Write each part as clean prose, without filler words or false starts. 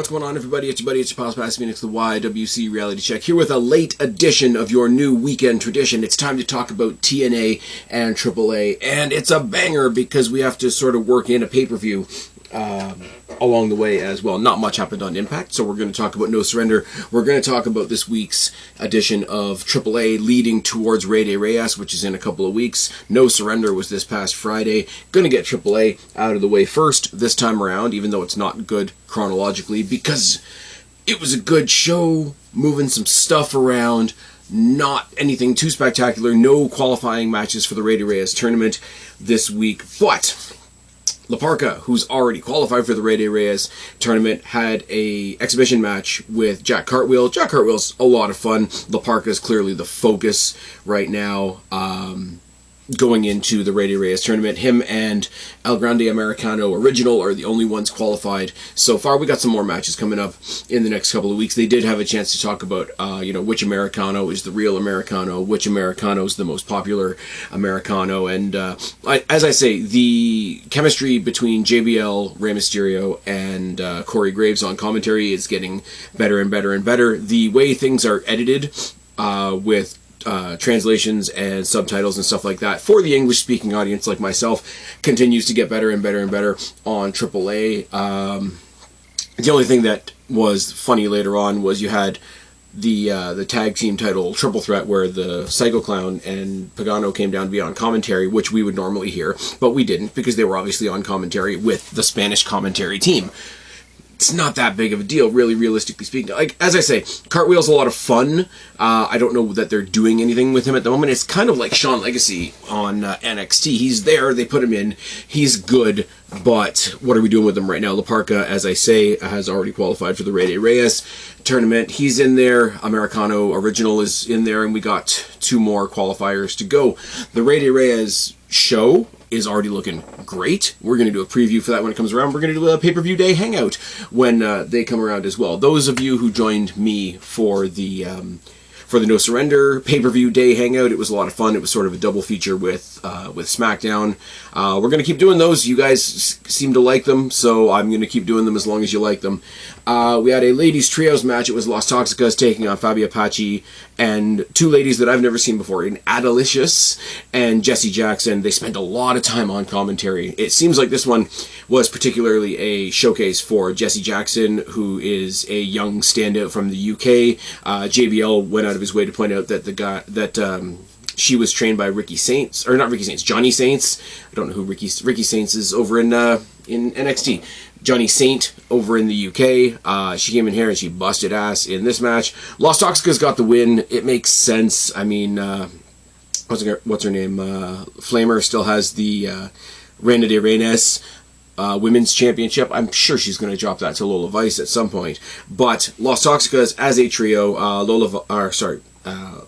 What's going on, everybody? It's your buddy, it's your pal Spaz Phoenix, the YWC Reality Check, here with a late edition of your new weekend tradition. It's time to talk about TNA and AAA, and it's a banger because we have to sort of work in a pay-per-view along the way as well. Not much happened on Impact, so we're going to talk about No Surrender. We're going to talk about this week's edition of AAA leading towards Rey de Reyes, which is in a couple of weeks. No Surrender was this past Friday. Going to get AAA out of the way first this time around, even though it's not good chronologically, because it was a good show, moving some stuff around, not anything too spectacular, no qualifying matches for the Rey de Reyes tournament this week, but La Parka, who's already qualified for the Rey de Reyes tournament, had a exhibition match with Jack Cartwheel. Jack Cartwheel's a lot of fun. La Parka is clearly the focus right now going into the Rey de Reyes tournament. Him and El Grande Americano Original are the only ones qualified so far. We got some more matches coming up in the next couple of weeks. They did have a chance to talk about which Americano is the real Americano, which Americano is the most popular Americano, and as I say, the chemistry between JBL, Rey Mysterio, and Corey Graves on commentary is getting better and better and better. The way things are edited with translations and subtitles and stuff like that for the English-speaking audience like myself continues to get better and better and better on AAA. The only thing that was funny later on was you had the tag team title Triple Threat, where the Psycho Clown and Pagano came down to be on commentary, which we would normally hear, but we didn't because they were obviously on commentary with the Spanish commentary team. It's not that big of a deal, really, realistically speaking. Like, as I say, Cartwheel's a lot of fun. I don't know that they're doing anything with him at the moment. It's kind of like Shawn Legacy on NXT. He's there, they put him in, he's good, but what are we doing with him right now? La Parka, as I say, has already qualified for the Rey de Reyes tournament. He's in there. Americano Original is in there, and we got two more qualifiers to go. The Rey de Reyes show is already looking great. We're going to do a preview for that when it comes around. We're going to do a pay-per-view day hangout when they come around as well. Those of you who joined me for the No Surrender pay-per-view day hangout, it was a lot of fun. It was sort of a double feature with SmackDown. We're going to keep doing those. You guys seem to like them, so I'm going to keep doing them as long as you like them. We had a ladies trios match. It was Las Toxicas taking on Fabi Apache and two ladies that I've never seen before, in Adelicious and Jessie Jackson. They spent a lot of time on commentary. It seems like this one was particularly a showcase for Jessie Jackson, who is a young standout from the UK. JBL went out of his way to point out that she was trained by Ricky Saints, or not Ricky Saints, Johnny Saints. I don't know who Ricky Saints is over in NXT. Johnny Saint over in the UK. She came in here and she busted ass in this match. Las Toxicas got the win. It makes sense. I mean, what's her name? Flamer still has the Reina de Reyes Women's Championship. I'm sure she's going to drop that to Lola Vice at some point. But Las Toxicas as a trio,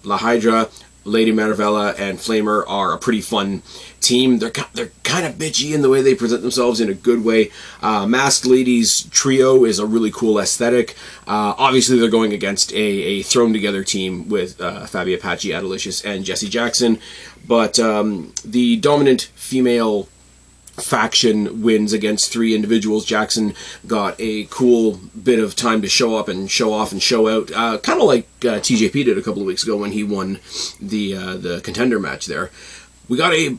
La Hydra, Lady Maravella, and Flamer are a pretty fun team. They're kind of bitchy in the way they present themselves in a good way. Masked Ladies Trio is a really cool aesthetic. Obviously, they're going against a thrown-together team with Fabi Apache, Adelicious, and Jessie Jackson. But the dominant female faction wins against three individuals. Jackson got a cool bit of time to show up and show off and show out, kind of like TJP did a couple of weeks ago when he won the contender match there. We got a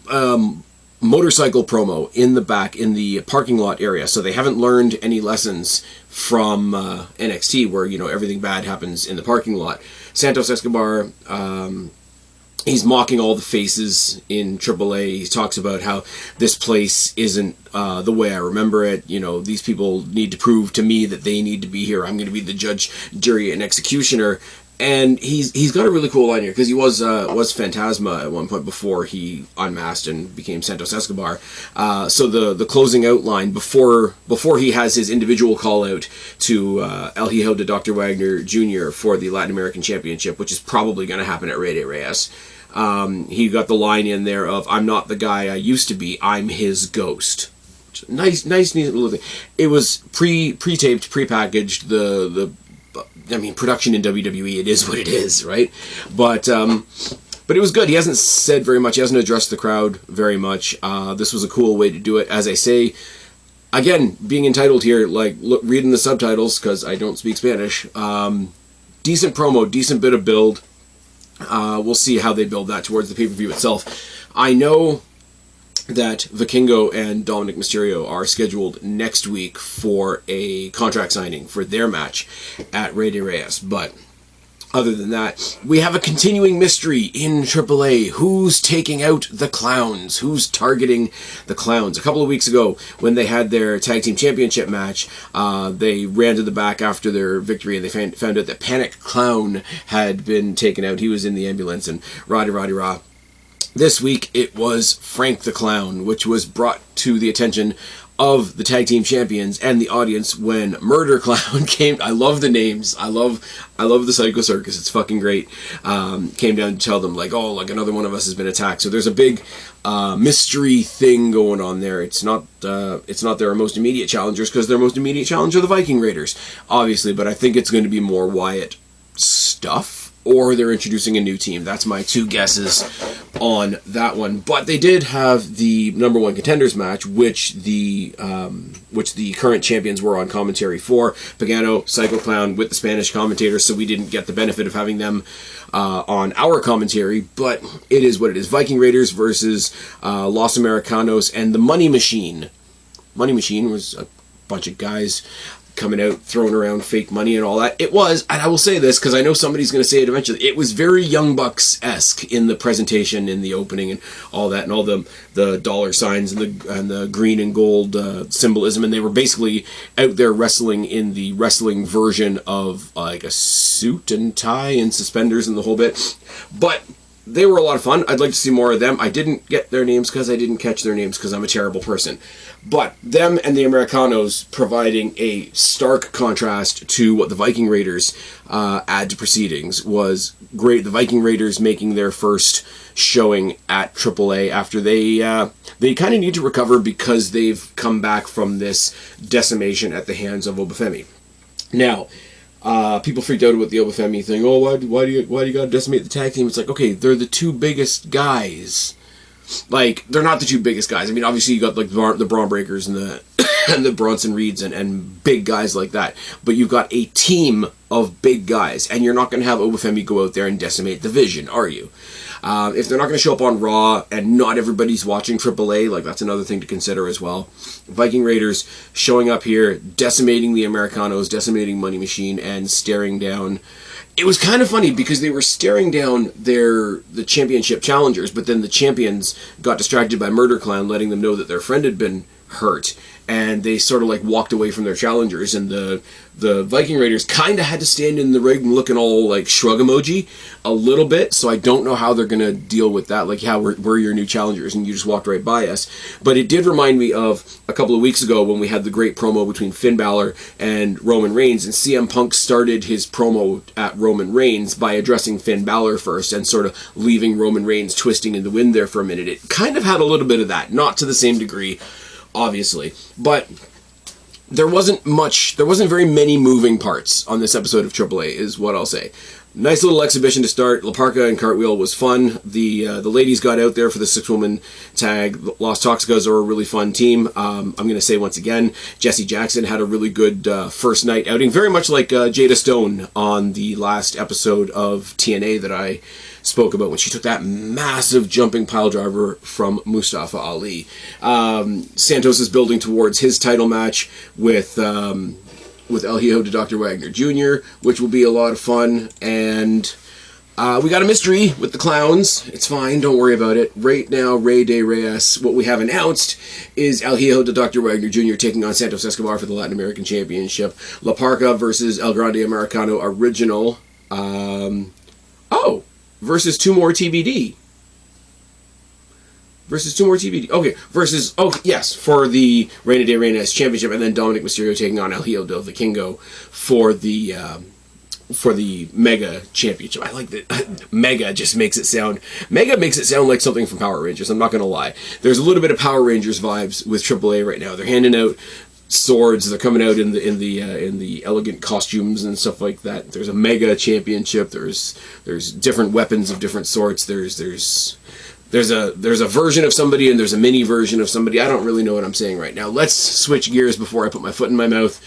motorcycle promo in the back in the parking lot area, so they haven't learned any lessons from NXT where everything bad happens in the parking lot. Santos Escobar, he's mocking all the faces in AAA. He talks about how this place isn't the way I remember it. These people need to prove to me that they need to be here. I'm going to be the judge, jury, and executioner. And he's got a really cool line here, because he was Phantasma at one point before he unmasked and became Santos Escobar. So the closing out line before he has his individual call out to El Hijo de Dr. Wagner Jr. for the Latin American Championship, which is probably going to happen at Rey de Reyes. He got the line in there of, "I'm not the guy I used to be, I'm his ghost." Nice neat little thing. It was pre-taped, pre-packaged. Production in WWE, it is what it is, right? But it was good. He hasn't said very much. He hasn't addressed the crowd very much. This was a cool way to do it. As I say, again, being entitled here, like reading the subtitles because I don't speak Spanish. Decent promo, decent bit of build. We'll see how they build that towards the pay-per-view itself. I know that Vikingo and Dominic Mysterio are scheduled next week for a contract signing for their match at Rey de Reyes, but other than that, we have a continuing mystery in AAA. Who's taking out the clowns? Who's targeting the clowns? A couple of weeks ago, when they had their tag team championship match, they ran to the back after their victory, and they found out that Panic Clown had been taken out. He was in the ambulance, and rah-de-rah-de-rah. This week, it was Frank the Clown, which was brought to the attention of the tag team champions and the audience when Murder Clown came. I love the names. I love the Psycho Circus. It's fucking great. Came down to tell them, like, oh, like another one of us has been attacked. So there's a big mystery thing going on there. It's not their most immediate challengers, because their most immediate challenger are the Viking Raiders, obviously. But I think it's going to be more Wyatt stuff, or they're introducing a new team. That's my two guesses on that one. But they did have the number one contenders match, which the current champions were on commentary for. Pagano, Psycho Clown with the Spanish commentators, so we didn't get the benefit of having them on our commentary, but it is what it is. Viking Raiders versus Los Americanos and the Money Machine. Money Machine was a bunch of guys coming out, throwing around fake money and all that. It was, and I will say this because I know somebody's going to say it eventually, it was very Young Bucks-esque in the presentation, in the opening, and all that, and all the dollar signs and the green and gold symbolism, and they were basically out there wrestling in the wrestling version of like a suit and tie and suspenders and the whole bit. But they were a lot of fun. I'd like to see more of them. I didn't get their names because I didn't catch their names because I'm a terrible person. But them and the Americanos providing a stark contrast to what the Viking Raiders add to proceedings was great. The Viking Raiders making their first showing at AAA after they kind of need to recover because they've come back from this decimation at the hands of Obafemi. Now, people freaked out about the Obafemi thing. Oh, why do you gotta decimate the tag team? It's like, okay, they're the two biggest guys. Like, they're not the two biggest guys. I mean, obviously you got like the Braun Breakers and the and the Bronson Reeds and big guys like that. But you've got a team of big guys, and you're not going to have Obafemi go out there and decimate the Vision, are you? If they're not going to show up on Raw and not everybody's watching AAA, like, that's another thing to consider as well. Viking Raiders showing up here, decimating the Americanos, decimating Money Machine, and staring down. It was kind of funny because they were staring down the championship challengers, but then the champions got distracted by Murder Clown, letting them know that their friend had been hurt, and they sort of like walked away from their challengers, and the Viking Raiders kind of had to stand in the ring looking all like shrug emoji a little bit, so I don't know how they're going to deal with that, like, yeah, we're your new challengers and you just walked right by us. But it did remind me of a couple of weeks ago when we had the great promo between Finn Balor and Roman Reigns, and CM Punk started his promo at Roman Reigns by addressing Finn Balor first and sort of leaving Roman Reigns twisting in the wind there for a minute. It kind of had a little bit of that, not to the same degree, obviously, but there wasn't very many moving parts on this episode of AAA, is what I'll say. Nice little exhibition to start. La Parka and Cartwheel was fun. The ladies got out there for the 6-woman tag. Los Toxicos are a really fun team. I'm going to say once again, Jessie Jackson had a really good first night outing, very much like Jada Stone on the last episode of TNA that I spoke about when she took that massive jumping pile driver from Mustafa Ali. Santos is building towards his title match with El Hijo de Dr. Wagner Jr., which will be a lot of fun. And we got a mystery with the clowns. It's fine, don't worry about it. Right now, Rey de Reyes, what we have announced is El Hijo de Dr. Wagner Jr. taking on Santos Escobar for the Latin American Championship. La Parka versus El Grande Americano Original. Versus two more TBD. Okay, for the Reina de Reinas Championship, and then Dominic Mysterio taking on El Hijo del Vikingo for the Mega Championship. I like that. Mega makes it sound like something from Power Rangers. I'm not going to lie. There's a little bit of Power Rangers vibes with AAA right now. They're handing out swords. They're coming out in the elegant costumes and stuff like that. There's a Mega Championship. There's different weapons of different sorts. There's there's a version of somebody and there's a mini version of somebody. I don't really know what I'm saying right now. Let's switch gears before I put my foot in my mouth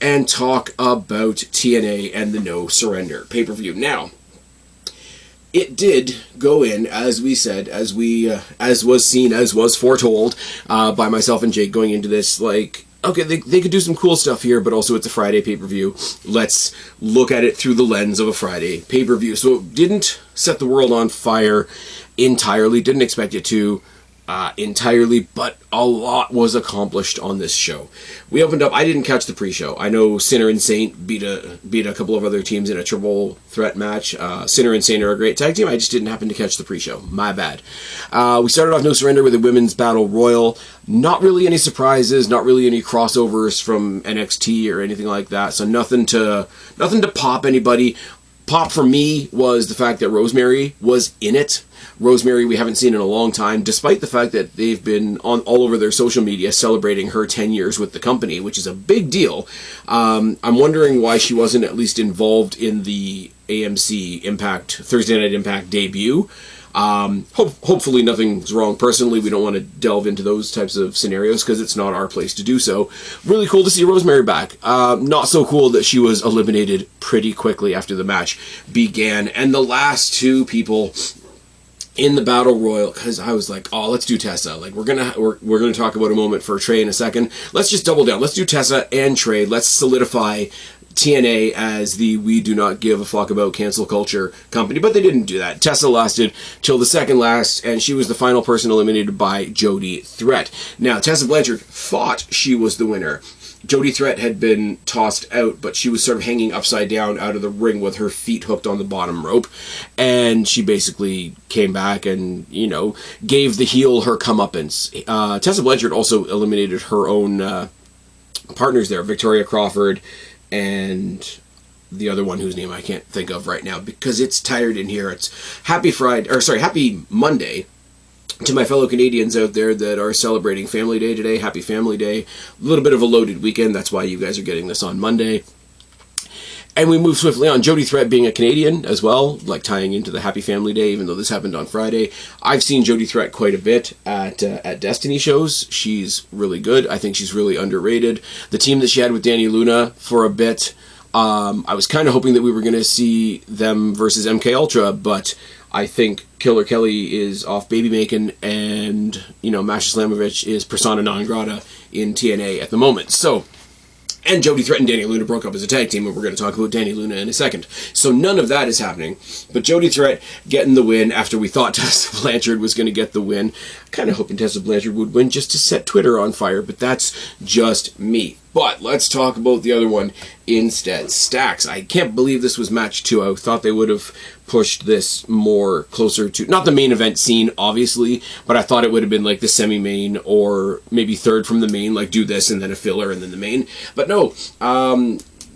and talk about TNA and the No Surrender pay-per-view. Now, it did go in, as we said, as was seen, as was foretold by myself and Jake going into this, like, okay, they could do some cool stuff here, but also it's a Friday pay-per-view. Let's look at it through the lens of a Friday pay-per-view. So it didn't set the world on fire entirely, didn't expect it to entirely, but a lot was accomplished on this show. We opened up, I didn't catch the pre-show. I know Sinner and Saint beat a couple of other teams in a triple threat match. Sinner and Saint are a great tag team. I just didn't happen to catch the pre-show. My bad. We started off No Surrender with a women's battle royal. Not really any surprises, not really any crossovers from NXT or anything like that. So nothing to pop anybody. Pop for me was the fact that Rosemary was in it. Rosemary we haven't seen in a long time, despite the fact that they've been on all over their social media celebrating her 10 years with the company, which is a big deal. I'm wondering why she wasn't at least involved in the AMC Impact, Thursday Night Impact debut. Hopefully nothing's wrong personally. We don't want to delve into those types of scenarios because it's not our place to do so. Really cool to see Rosemary back. Not so cool that she was eliminated pretty quickly after the match began. And the last two people in the battle royal, because I was like, oh, let's do Tessa. Like we're gonna talk about a moment for Trey in a second. Let's just double down. Let's do Tessa and Trey. Let's solidify TNA as the we do not give a fuck about cancel culture company, but they didn't do that. Tessa lasted till the second last, and she was the final person eliminated by Jody Threat. Now, Tessa Blanchard thought she was the winner. Jody Threat had been tossed out, but she was sort of hanging upside down out of the ring with her feet hooked on the bottom rope, and she basically came back and, you know, gave the heel her comeuppance. Tessa Blanchard also eliminated her own partners there, Victoria Crawford and the other one whose name I can't think of right now because it's tired in here. It's Happy Monday to my fellow Canadians out there that are celebrating Family Day today. Happy Family Day. A little bit of a loaded weekend. That's why you guys are getting this on Monday. And we move swiftly on. Jody Threat being a Canadian as well, like tying into the Happy Family Day, even though this happened on Friday. I've seen Jody Threat quite a bit at Destiny shows. She's really good. I think she's really underrated. The team that she had with Danny Luna for a bit, I was kind of hoping that we were going to see them versus MK Ultra, but I think Killer Kelly is off baby making, and, you know, Masha Slamovich is persona non grata in TNA at the moment. So, and Jody Threat and Danny Luna broke up as a tag team, and we're going to talk about Danny Luna in a second. So none of that is happening. But Jody Threat getting the win after we thought Tessa Blanchard was going to get the win. Kind of hoping Tessa Blanchard would win just to set Twitter on fire, but that's just me. But let's talk about the other one instead. Stax. I can't believe this was match 2. I thought they would have pushed this more closer to, not the main event scene, obviously, but I thought it would have been like the semi-main or maybe third from the main, like do this and then a filler and then the main. But no,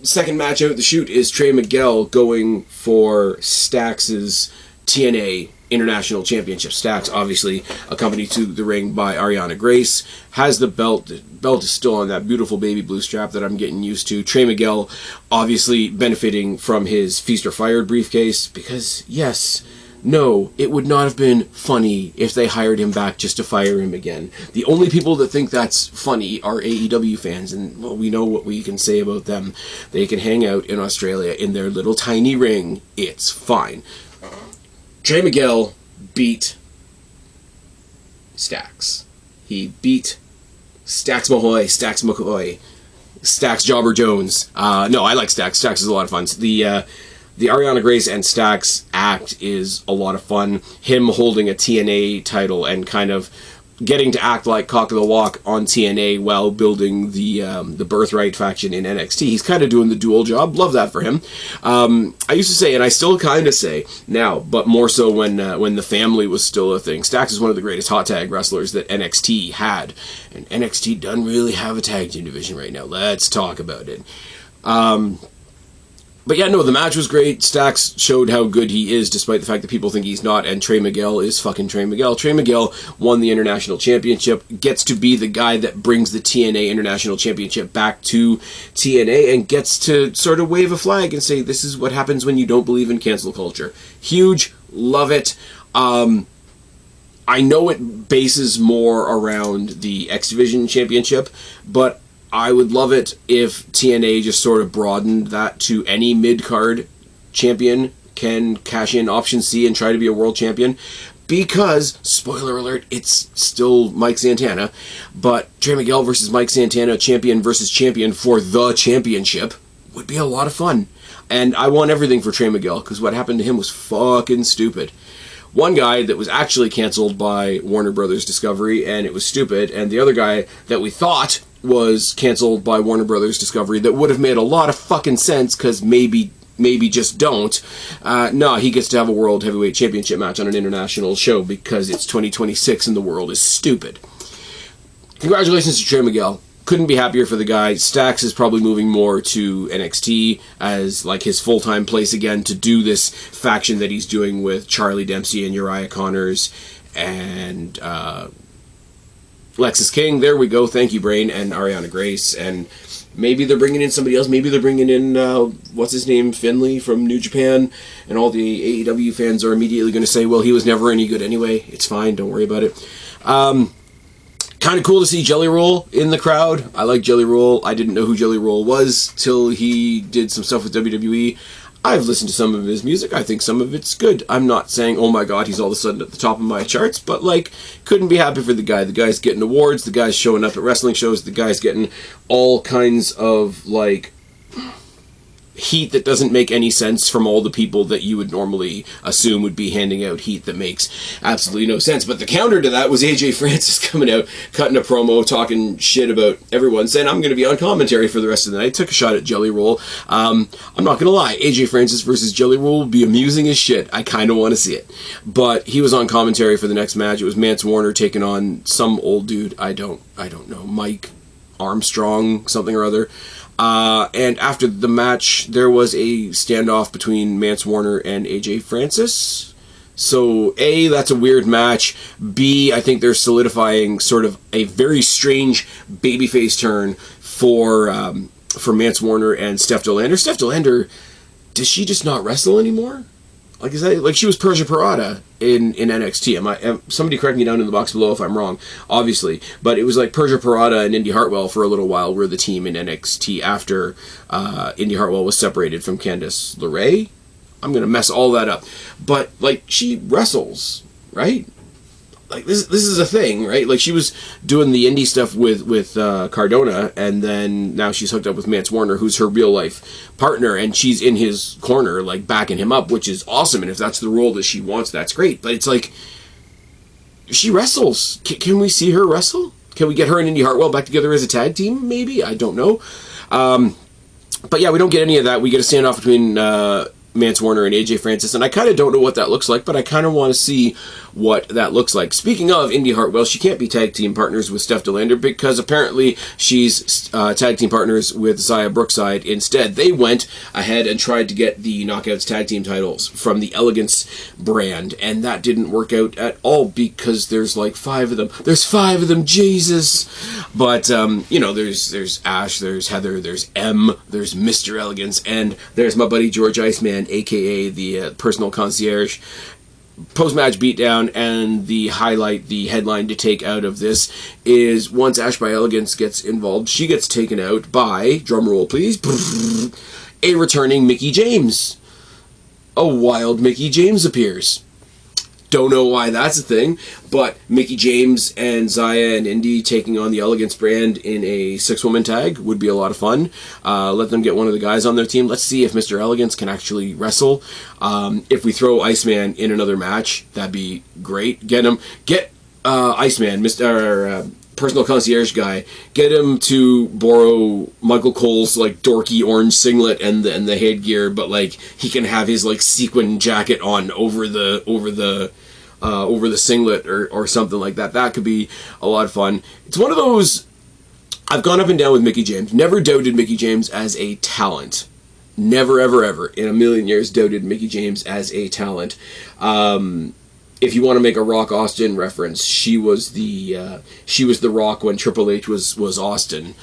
second match out the chute is Trey Miguel going for Stax's TNA International Championship. Stax, obviously, accompanied to the ring by Ariana Grace, has the belt. The belt is still on that beautiful baby blue strap that I'm getting used to. Trey Miguel, obviously benefiting from his Feast or Fired briefcase, because, yes, no, it would not have been funny if they hired him back just to fire him again. The only people that think that's funny are AEW fans, and, well, we know what we can say about them. They can hang out in Australia in their little tiny ring. It's fine. Trey Miguel beat Stax. He beat Stax Mahoy, Stax McCoy, Stax Jobber Jones. No, I like Stax. Stax is a lot of fun. The Ariana Grace and Stax act is a lot of fun. Him holding a TNA title and kind of getting to act like Cock of the Walk on TNA while building the Birthright faction in NXT. He's kind of doing the dual job. Love that for him. I used to say, and I still kind of say now, but more so when the family was still a thing, Stax is one of the greatest hot tag wrestlers that NXT had. And NXT doesn't really have a tag team division right now. Let's talk about it. But yeah, no, the match was great. Stax showed how good he is, despite the fact that people think he's not, and Trey Miguel is fucking Trey Miguel. Trey Miguel won the International Championship, gets to be the guy that brings the TNA International Championship back to TNA, and gets to sort of wave a flag and say, this is what happens when you don't believe in cancel culture. Huge, love it. I I know it bases more around the X Division Championship, but I would love it if TNA just sort of broadened that to any mid-card champion can cash in option C and try to be a world champion. Because, spoiler alert, it's still Mike Santana, but Trey Miguel versus Mike Santana, champion versus champion for the championship, would be a lot of fun. And I want everything for Trey Miguel, because what happened to him was fucking stupid. One guy that was actually canceled by Warner Brothers Discovery, and it was stupid, and the other guy that we thought was canceled by Warner Brothers Discovery that would have made a lot of fucking sense, because maybe just don't. No, he gets to have a World Heavyweight Championship match on an international show because it's 2026 and the world is stupid. Congratulations to Trey Miguel. Couldn't be happier for the guy. Stax is probably moving more to NXT as like his full-time place again to do this faction that he's doing with Charlie Dempsey and Uriah Connors and Lexis King. There we go. Thank you, Brain, and Ariana Grace. And maybe they're bringing in somebody else. Maybe they're bringing in, what's his name, Finlay from New Japan. And all the AEW fans are immediately going to say, well, he was never any good anyway. It's fine. Don't worry about it. Kind of cool to see Jelly Roll in the crowd. I like Jelly Roll. I didn't know who Jelly Roll was till he did some stuff with WWE. I've listened to some of his music. I think some of it's good. I'm not saying, oh my god, he's all of a sudden at the top of my charts, but like, couldn't be happy for the guy. The guy's getting awards, the guy's showing up at wrestling shows, the guy's getting all kinds of like heat that doesn't make any sense from all the people that you would normally assume would be handing out heat that makes absolutely no sense. But the counter to that was AJ Francis coming out, cutting a promo, talking shit about everyone, saying, I'm going to be on commentary for the rest of the night. Took a shot at Jelly Roll. I'm not going to lie, AJ Francis versus Jelly Roll will be amusing as shit. I kind of want to see it. But he was on commentary for the next match. It was Mance Warner taking on some old dude. I don't know, Mike Armstrong, something or other. And after the match, there was a standoff between Mance Warner and AJ Francis. So, A, that's a weird match. B, I think they're solidifying sort of a very strange babyface turn for Mance Warner and Steph Delander. Steph Delander, does she just not wrestle anymore? Like, is that like she was Persia Parada in NXT? Somebody correct me down in the box below if I'm wrong, obviously. But it was like Persia Parada and Indy Hartwell for a little while were the team in NXT after Indy Hartwell was separated from Candice LeRae. I'm gonna mess all that up, but like she wrestles, right? Like this is a thing, right? Like she was doing the indie stuff with Cardona, and then now she's hooked up with Mance Warner, who's her real life partner, and she's in his corner, like backing him up, which is awesome. And if that's the role that she wants, that's great. But it's like she wrestles. Can we see her wrestle? Can we get her and Indy Hartwell back together as a tag team? Maybe, I don't know. But yeah, we don't get any of that. We get a standoff between Mance Warner and AJ Francis, and I kind of don't know what that looks like, but I kind of want to see what that looks like. Speaking of Indy Hartwell, she can't be tag team partners with Steph Delander because apparently she's tag team partners with Zaya Brookside instead. They went ahead and tried to get the Knockouts tag team titles from the Elegance brand, and that didn't work out at all because there's like 5 of them. There's 5 of them, Jesus! But, there's Ash, there's Heather, there's M, there's Mr. Elegance, and there's my buddy George Iceman, aka the personal concierge. Post-match beatdown, and the headline to take out of this is once Ash by Elegance gets involved, she gets taken out by, drumroll please, a returning Mickie James. A wild Mickie James appears. Don't know why that's a thing, but Mickie James and Zaya and Indy taking on the Elegance brand in a 6-woman tag would be a lot of fun. Let them get one of the guys on their team. Let's see if Mr. Elegance can actually wrestle. If we throw Iceman in another match, that'd be great. Get Iceman, Mr. Personal concierge guy, get him to borrow Michael Cole's like dorky orange singlet and the headgear, but like he can have his like sequin jacket on over the singlet or something like that. That could be a lot of fun. It's one of those. I've gone up and down with Mickie James. Never doubted Mickie James as a talent. Never ever ever in a million years doubted Mickie James as a talent. If you want to make a Rock Austin reference, she was the Rock when Triple H was Austin.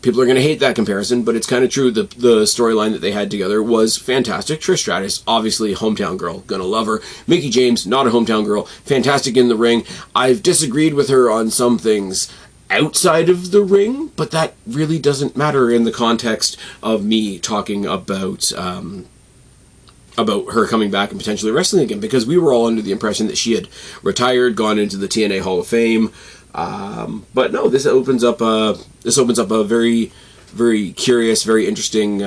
People are going to hate that comparison, but it's kind of true. The storyline that they had together was fantastic. Trish Stratus, obviously hometown girl, gonna love her. Mickie James, not a hometown girl, fantastic in the ring. I've disagreed with her on some things outside of the ring, but that really doesn't matter in the context of me talking about her coming back and potentially wrestling again, because we were all under the impression that she had retired, gone into the TNA Hall of Fame. But no, this opens up a very, very curious, very interesting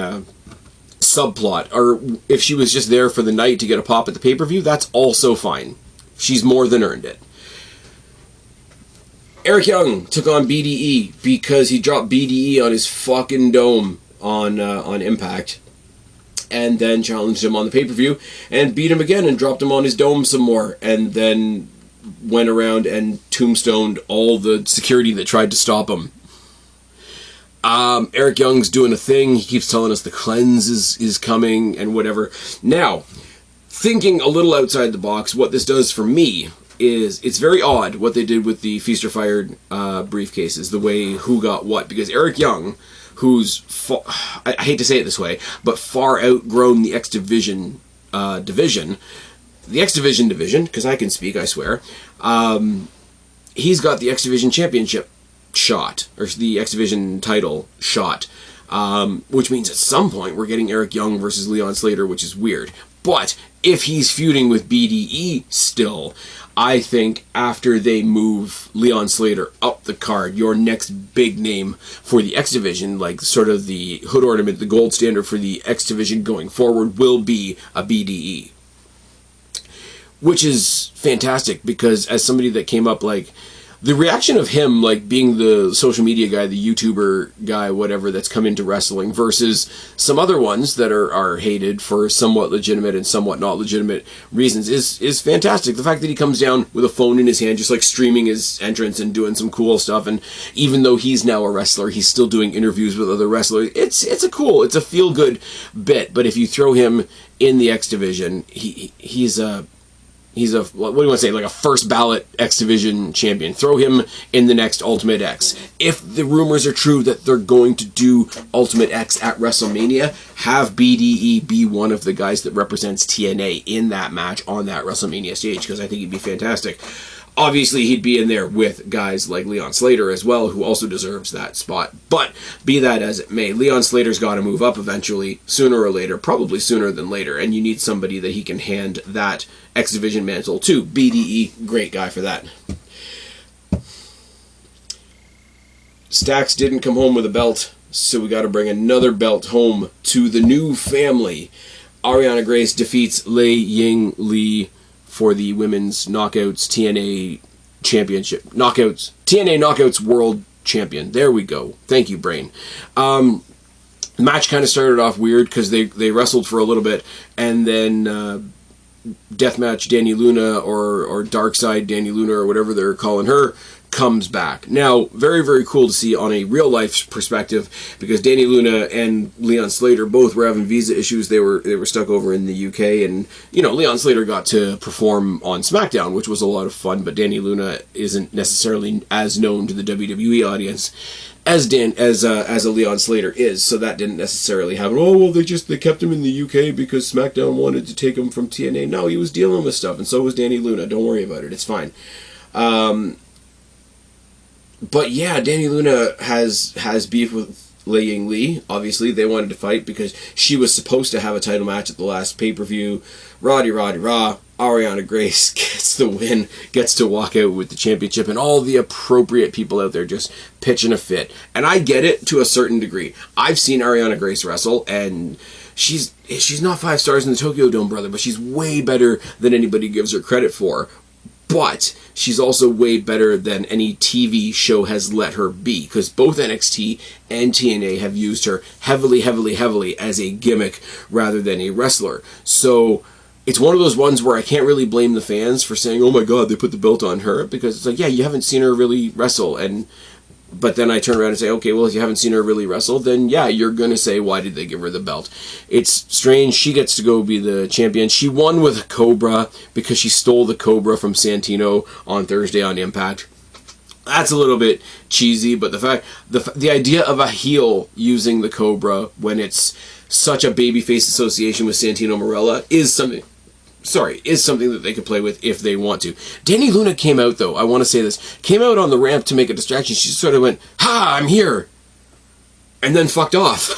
subplot. Or if she was just there for the night to get a pop at the pay-per-view, that's also fine. She's more than earned it. Eric Young took on BDE because he dropped BDE on his fucking dome on Impact, and then challenged him on the pay-per-view and beat him again and dropped him on his dome some more, and then went around and tombstoned all the security that tried to stop him. Eric Young's doing a thing. He keeps telling us the cleanse is coming and whatever. Now, thinking a little outside the box, what this does for me is it's very odd what they did with the Feast or Fired briefcases, the way who got what, because Eric Young, who's, I hate to say it this way, but far outgrown the X Division division, the X Division division, because I can speak, I swear, he's got the X Division championship shot, or the X Division title shot, which means at some point we're getting Eric Young versus Leon Slater, which is weird. But if he's feuding with BDE still, I think after they move Leon Slater up the card, your next big name for the X Division, like sort of the hood ornament, the gold standard for the X Division going forward, will be a BDE. Which is fantastic, because as somebody that came up, like, the reaction of him, like, being the social media guy, the YouTuber guy, whatever, that's come into wrestling, versus some other ones that are hated for somewhat legitimate and somewhat not legitimate reasons, is fantastic. The fact that he comes down with a phone in his hand, just like streaming his entrance and doing some cool stuff, and even though he's now a wrestler, he's still doing interviews with other wrestlers. It's a feel-good bit, but if you throw him in the X Division, he's a, what do you want to say, like a first ballot X Division champion. Throw him in the next Ultimate X. If the rumors are true that they're going to do Ultimate X at WrestleMania, have BDE be one of the guys that represents TNA in that match on that WrestleMania stage, because I think he'd be fantastic. Obviously, he'd be in there with guys like Leon Slater as well, who also deserves that spot. But be that as it may, Leon Slater's got to move up eventually, sooner or later, probably sooner than later, and you need somebody that he can hand that X Division mantle to. BDE, great guy for that. Stax didn't come home with a belt, so we got to bring another belt home to the new family. Ariana Grace defeats Lei Ying Lee for the Women's Knockouts TNA Championship. TNA Knockouts World Champion. There we go. Thank you, brain. The match kind of started off weird because they wrestled for a little bit, and then Deathmatch Danny Luna, or Darkside Danny Luna, or whatever they're calling her, comes back. Now, very, very cool to see on a real-life perspective, because Danny Luna and Leon Slater both were having visa issues. They were stuck over in the UK, and, you know, Leon Slater got to perform on SmackDown, which was a lot of fun, but Danny Luna isn't necessarily as known to the WWE audience as a Leon Slater is, so that didn't necessarily happen. Oh, well, they kept him in the UK because SmackDown wanted to take him from TNA. No, he was dealing with stuff, and so was Danny Luna. Don't worry about it. It's fine. But yeah, Danny Luna has beef with Lei Ying Lee. Obviously, they wanted to fight because she was supposed to have a title match at the last pay-per-view. Rah. Ariana Grace gets the win, gets to walk out with the championship, and all the appropriate people out there just pitching a fit. And I get it to a certain degree. I've seen Ariana Grace wrestle, and she's not 5 stars in the Tokyo Dome, brother, but she's way better than anybody gives her credit for. But she's also way better than any TV show has let her be, because both NXT and TNA have used her heavily as a gimmick rather than a wrestler. So it's one of those ones where I can't really blame the fans for saying, oh my god, they put the belt on her, because it's like, yeah, you haven't seen her really wrestle. But then I turn around and say, okay, well, if you haven't seen her really wrestle, then yeah, you're going to say, why did they give her the belt? It's strange. She gets to go be the champion. She won with a Cobra because she stole the Cobra from Santino on Thursday on Impact. That's a little bit cheesy, but the idea of a heel using the Cobra when it's such a babyface association with Santino Marella is something that they could play with if they want to. Danny Luna came out, though, I want to say this, came out on the ramp to make a distraction. She sort of went, "Ha, I'm here," and then fucked off.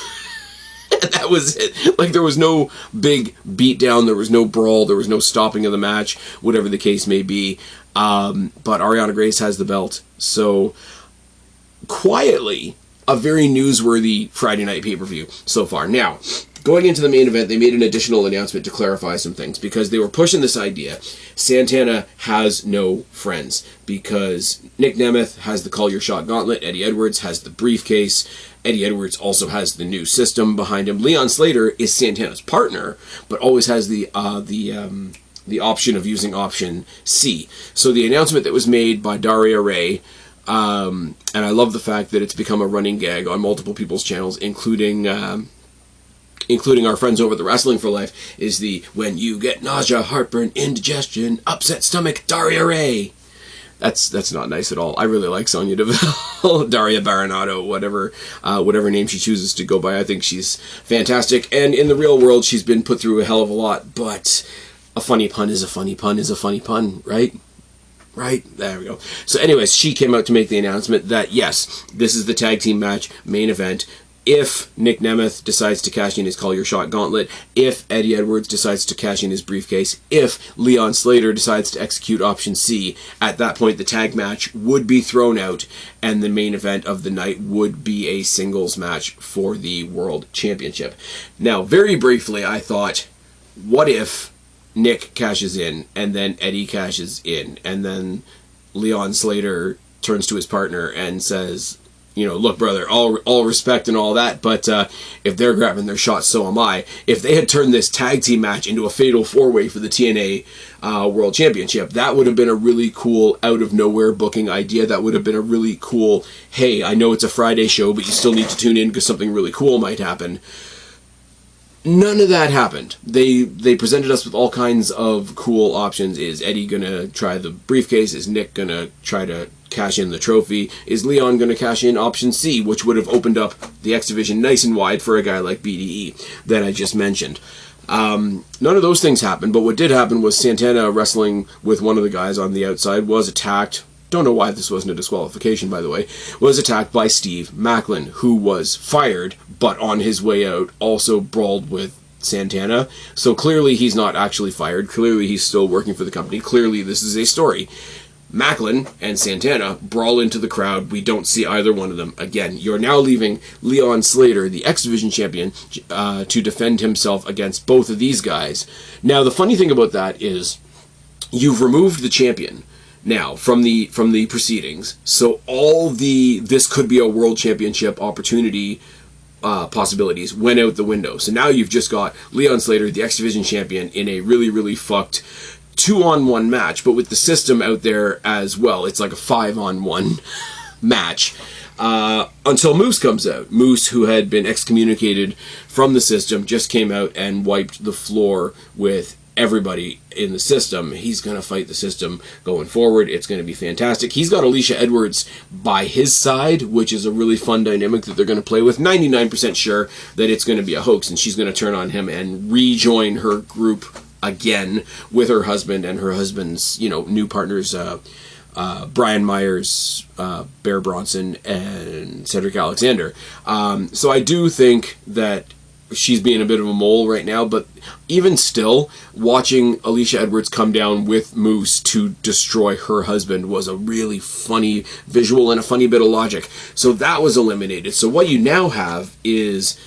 That was it. Like, there was no big beatdown, there was no brawl, there was no stopping of the match, whatever the case may be. But Ariana Grace has the belt. So, quietly, a very newsworthy Friday night pay-per-view so far. Now, going into the main event, they made an additional announcement to clarify some things, because they were pushing this idea. Santana has no friends, because Nick Nemeth has the Call Your Shot gauntlet, Eddie Edwards has the briefcase, Eddie Edwards also has the new system behind him. Leon Slater is Santana's partner, but always has the option of using option C. So the announcement that was made by Daria Ray, and I love the fact that it's become a running gag on multiple people's channels, including our friends over at the Wrestling for Life, is the "when you get nausea, heartburn, indigestion, upset stomach, Daria Ray." That's not nice at all. I really like Sonya Deville, Daria Baronato, whatever name she chooses to go by. I think she's fantastic, and in the real world, she's been put through a hell of a lot. But a funny pun is a funny pun is a funny pun, right? Right? There we go. So, anyways, she came out to make the announcement that yes, this is the tag team match main event. If Nick Nemeth decides to cash in his Call Your Shot gauntlet, if Eddie Edwards decides to cash in his briefcase, if Leon Slater decides to execute option C, at that point the tag match would be thrown out and the main event of the night would be a singles match for the World Championship. Now, very briefly, I thought, what if Nick cashes in and then Eddie cashes in and then Leon Slater turns to his partner and says, "Look, brother, all respect and all that, but if they're grabbing their shots, so am I." If they had turned this tag team match into a fatal four-way for the TNA World Championship, that would have been a really cool out-of-nowhere booking idea. That would have been a really cool, hey, I know it's a Friday show, but you still need to tune in because something really cool might happen. None of that happened. They presented us with all kinds of cool options. Is Eddie going to try the briefcase? Is Nick going to try to cash in the trophy? Is Leon going to cash in option C, which would have opened up the X Division nice and wide for a guy like BDE that I just mentioned? None of those things happened, but what did happen was Santana, wrestling with one of the guys on the outside, was attacked. Don't know why this wasn't a disqualification, by the way. Was attacked by Steve Macklin, who was fired, but on his way out also brawled with Santana. So clearly he's not actually fired. Clearly he's still working for the company. Clearly this is a story. Macklin and Santana brawl into the crowd. We don't see either one of them again. You're now leaving Leon Slater, the X Division champion, to defend himself against both of these guys. Now, the funny thing about that is you've removed the champion now from the proceedings, so all this could be a world championship opportunity possibilities went out the window. So now you've just got Leon Slater, the X Division champion, in a really, really fucked 2-on-1 match, but with the system out there as well. It's like a 5-on-1 match until Moose comes out. Moose, who had been excommunicated from the system, just came out and wiped the floor with everybody in the system. He's going to fight the system going forward. It's going to be fantastic. He's got Alicia Edwards by his side, which is a really fun dynamic that they're going to play with. 99% sure that it's going to be a hoax, and she's going to turn on him and rejoin her group again with her husband and her husband's, new partners, Brian Myers, Bear Bronson, and Cedric Alexander. So I do think that she's being a bit of a mole right now, but even still, watching Alicia Edwards come down with Moose to destroy her husband was a really funny visual and a funny bit of logic. So that was eliminated. So what you now have is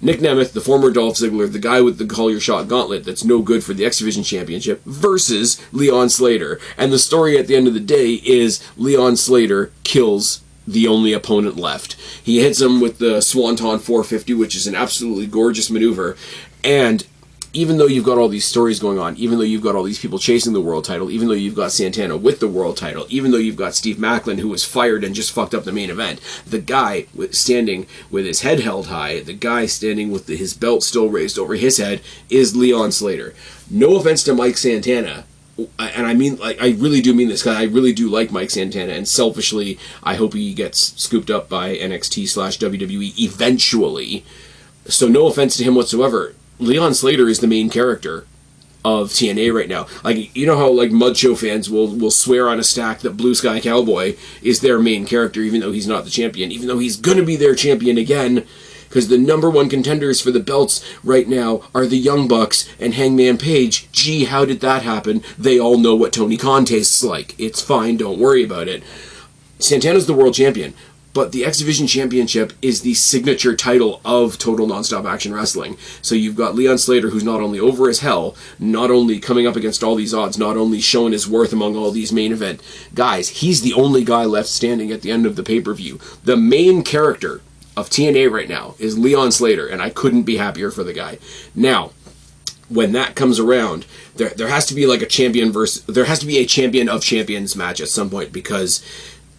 Nick Nemeth, the former Dolph Ziggler, the guy with the Call Your Shot gauntlet that's no good for the X Division Championship, versus Leon Slater. And the story at the end of the day is Leon Slater kills the only opponent left. He hits him with the Swanton 450, which is an absolutely gorgeous maneuver. And even though you've got all these stories going on, even though you've got all these people chasing the world title, even though you've got Santana with the world title, even though you've got Steve Macklin, who was fired and just fucked up the main event, the guy standing with his head held high, the guy standing with his belt still raised over his head, is Leon Slater. No offense to Mike Santana, and I mean, like, I really do mean this, because I really do like Mike Santana, and selfishly, I hope he gets scooped up by NXT/WWE eventually. So no offense to him whatsoever. Leon Slater is the main character of TNA right now. Like, you know how, like, Mud Show fans will swear on a stack that Blue Sky Cowboy is their main character, even though he's not the champion, even though he's gonna be their champion again, because the number one contenders for the belts right now are the Young Bucks and Hangman Page. Gee, how did that happen? They all know what Tony Khan tastes like. It's fine, don't worry about it. Santana's the world champion, but the X Division Championship is the signature title of Total Nonstop Action Wrestling. So you've got Leon Slater, who's not only over as hell, not only coming up against all these odds, not only showing his worth among all these main event guys, he's the only guy left standing at the end of the pay-per-view. The main character of TNA right now is Leon Slater, and I couldn't be happier for the guy. Now, when that comes around, there has to be like a champion there has to be a champion of champions match at some point, because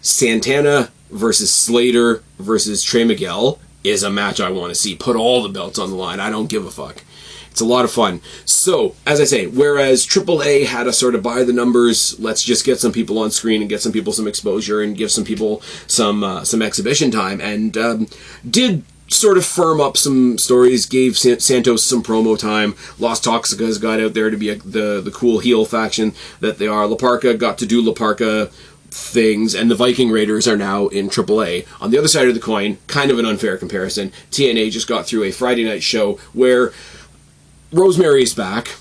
Santana versus Slater versus Trey Miguel is a match I want to see. Put all the belts on the line. I don't give a fuck. It's a lot of fun. So, as I say, whereas AAA had a sort of by the numbers, let's just get some people on screen and get some people some exposure and give some people some exhibition time, and did sort of firm up some stories, gave Santos some promo time. Los Toxicas got out there to be the cool heel faction that they are. La Parka got to do La Parka things, and the Viking Raiders are now in AAA. On the other side of the coin, kind of an unfair comparison, TNA just got through a Friday night show where Rosemary's back.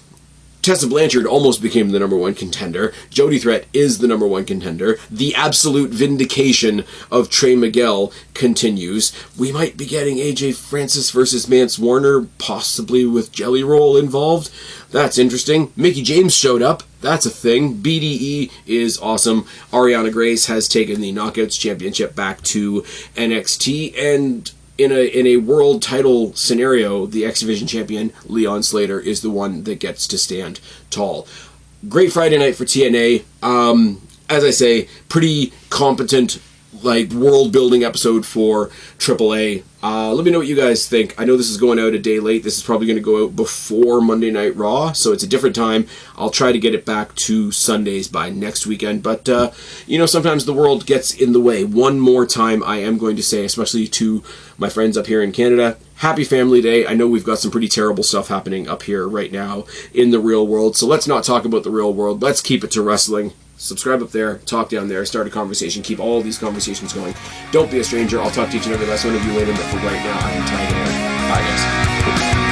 Tessa Blanchard almost became the number one contender. Jody Threat is the number one contender. The absolute vindication of Trey Miguel continues. We might be getting AJ Francis versus Mance Warner, possibly with Jelly Roll involved. That's interesting. Mickie James showed up. That's a thing. BDE is awesome. Ariana Grace has taken the Knockouts Championship back to NXT, and in a world title scenario, the X Division champion, Leon Slater, is the one that gets to stand tall. Great Friday night for TNA. As I say, pretty competent, like, world-building episode for AAA. Let me know what you guys think. I know this is going out a day late. This is probably going to go out before Monday Night Raw, so it's a different time. I'll try to get it back to Sundays by next weekend, but, you know, sometimes the world gets in the way. One more time, I am going to say, especially to my friends up here in Canada, Happy Family Day. I know we've got some pretty terrible stuff happening up here right now in the real world, so let's not talk about the real world. Let's keep it to wrestling. Subscribe up there, talk down there, start a conversation, keep all these conversations going. Don't be a stranger. I'll talk to each and every last one of you later, but for right now, I am Ty. Bye, guys.